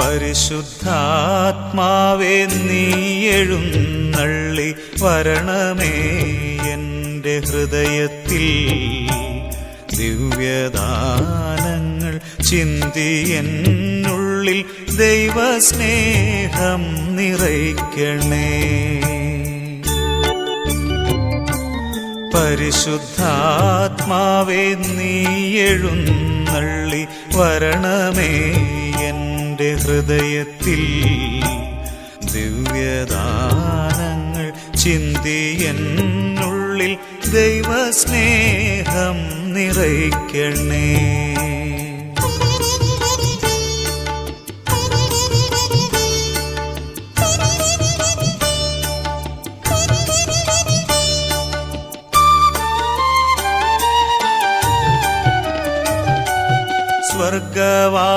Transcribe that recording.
പരിശുദ്ധാത്മാവേ നീ എഴുന്നള്ളി വരണമേ എൻ്റെ ഹൃദയത്തിൽ. ദിവ്യദാനങ്ങൾ ചിന്തി എന്നുള്ളിൽ ദൈവസ്നേഹം നിറയ്ക്കണേ. പരിശുദ്ധാത്മാവേ നീ എഴുന്നള്ളി വരണമേ എൻ്റെ ഹൃദയത്തിൽ. ദിവ്യദാനങ്ങൾ ചിന്തി എന്നുള്ളിൽ ദൈവസ്നേഹം നിറയ്ക്കണേ. സ്വർഗവാ